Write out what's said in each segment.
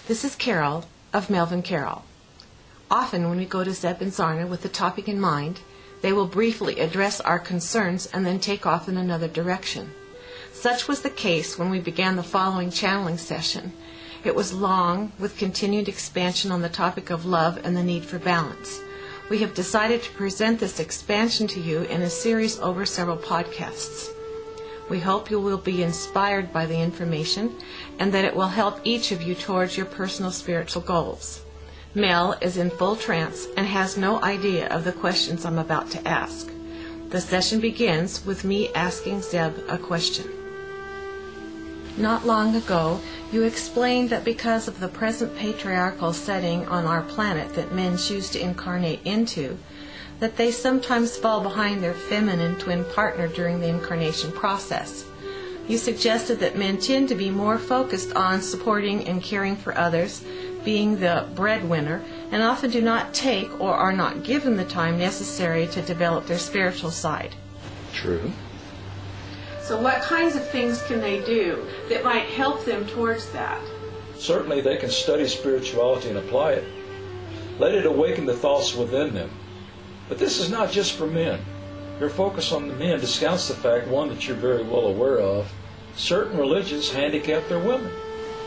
This is Carol of Melvin Carroll. Often when we go to Zeb and Zarna with the topic in mind, they will briefly address our concerns and then take off in another direction. Such was the case when we began the following channeling session. It was long, with continued expansion on the topic of love and the need for balance. We have decided to present this expansion to you in a series over several podcasts. We hope you will be inspired by the information and that it will help each of you towards your personal spiritual goals. Mel is in full trance and has no idea of the questions I'm about to ask. The session begins with me asking Zeb a question. Not long ago, you explained that because of the present patriarchal setting on our planet that men choose to incarnate into, that they sometimes fall behind their feminine twin partner during the incarnation process. You suggested that men tend to be more focused on supporting and caring for others, being the breadwinner, and often do not take or are not given the time necessary to develop their spiritual side. True. So what kinds of things can they do that might help them towards that? Certainly they can study spirituality and apply it. Let it awaken the thoughts within them. But this is not just for men. Your focus on the men discounts the fact, one, that you're very well aware of. Certain religions handicap their women.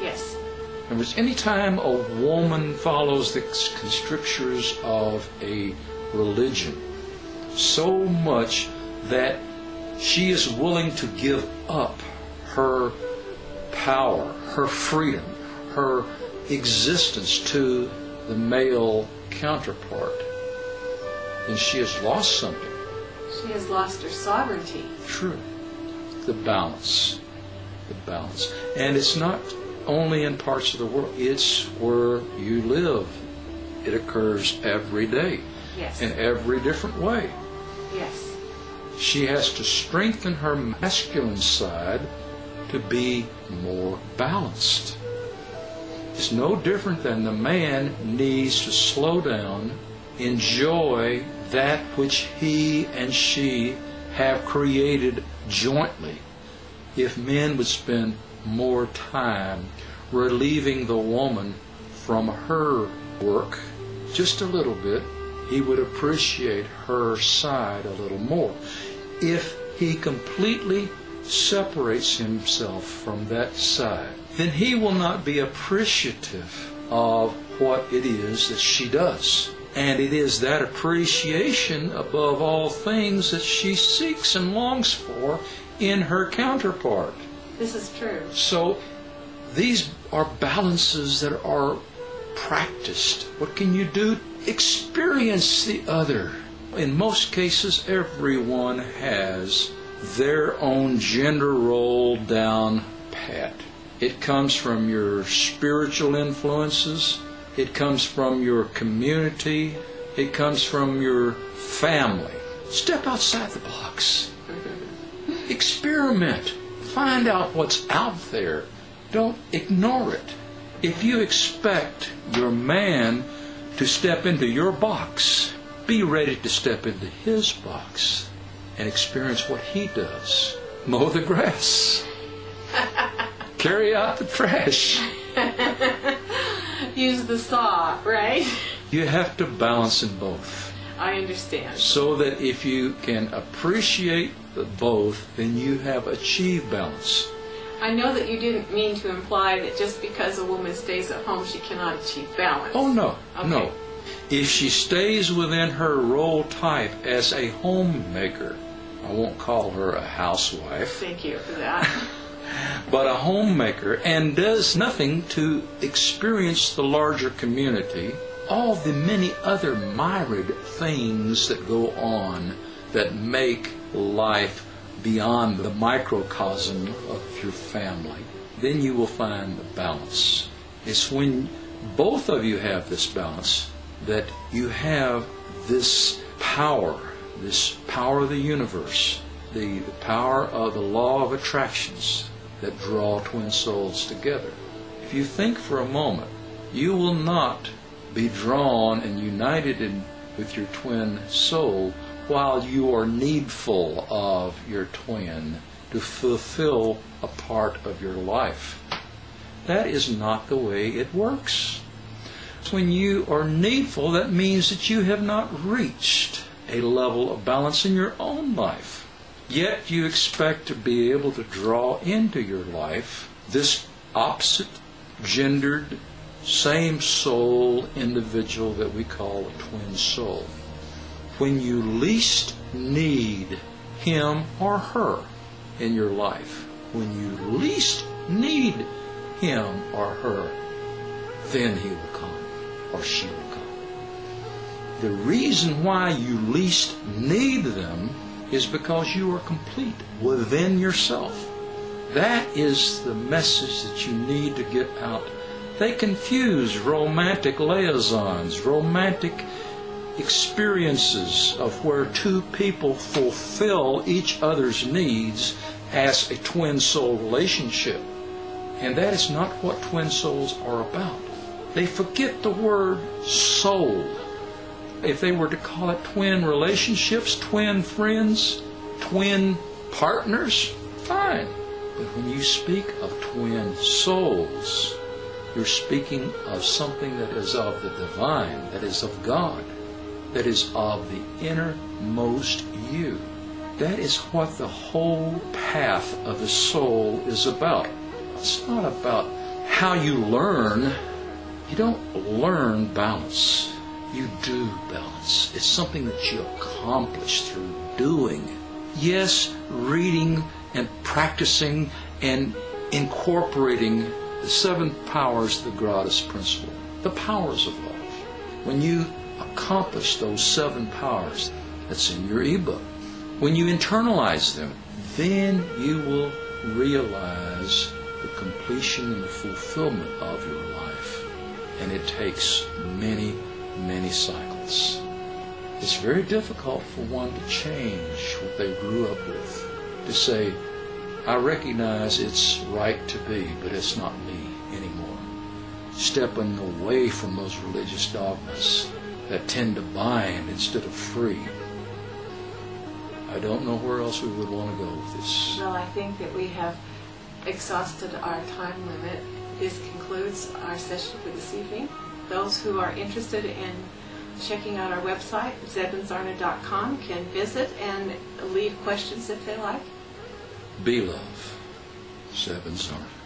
Yes. In other words, any time a woman follows the strictures of a religion so much that she is willing to give up her power, her freedom, her existence to the male counterpart, then she has lost something. She has lost her sovereignty. True. The balance. The balance. And it's not only in parts of the world. It's where you live. It occurs every day. Yes. In every different way. Yes. She has to strengthen her masculine side to be more balanced. It's no different than the man needs to slow down, enjoy that which he and she have created jointly. If men would spend more time relieving the woman from her work just a little bit, he would appreciate her side a little more. If he completely separates himself from that side, then he will not be appreciative of what it is that she does. And it is that appreciation above all things that she seeks and longs for in her counterpart. This is true. So these are balances that are practiced. What can you do? Experience the other. In most cases, everyone has their own gender role down pat. It comes from your spiritual influences. It comes from your community. It comes from your family. Step outside the box. Experiment. Find out what's out there. Don't ignore it. If you expect your man to step into your box, be ready to step into his box and experience what he does. Mow the grass. Carry out the trash. Use the saw, right? You have to balance in both. I understand. So that if you can appreciate the both, then you have achieved balance. I know that you didn't mean to imply that just because a woman stays at home she cannot achieve balance. Oh, no. Okay. No. If she stays within her role type as a homemaker, I won't call her a housewife. Thank you for that. But a homemaker, and does nothing to experience the larger community, all the many other myriad things that go on that make life beyond the microcosm of your family, then you will find the balance. It's when both of you have this balance that you have this power of the universe, the power of the law of attractions that draw twin souls together. If you think for a moment, you will not be drawn and united with your twin soul while you are needful of your twin to fulfill a part of your life. That is not the way it works. When you are needful, that means that you have not reached a level of balance in your own life. Yet you expect to be able to draw into your life this opposite gendered, same soul individual that we call a twin soul. When you least need him or her in your life, when you least need him or her, then he will come or she will come. The reason why you least need them is because you are complete within yourself. That is the message that you need to get out. They confuse romantic liaisons, romantic experiences of where two people fulfill each other's needs as a twin soul relationship. And that is not what twin souls are about. They forget the word soul. If they were to call it twin relationships, twin friends, twin partners, fine. But when you speak of twin souls, you're speaking of something that is of the divine, that is of God, that is of the innermost you. That is what the whole path of the soul is about. It's not about how you learn. You don't learn balance. You do balance. It's something that you accomplish through doing. Yes, reading and practicing and incorporating the 7 powers of the gratis principle, the powers of love. When you accomplish those 7 powers, that's in your ebook, when you internalize them, then you will realize the completion and the fulfillment of your life. And it takes many, many cycles. It's very difficult for one to change what they grew up with, to say, I recognize it's right to be, but it's not me anymore. Stepping away from those religious dogmas that tend to bind instead of free. I don't know where else we would want to go with this. Well, I think that we have exhausted our time limit. This concludes our session for this evening. Those who are interested in checking out our website, zebandzarna.com, can visit and leave questions if they like. Be love. Zeb and Zarna.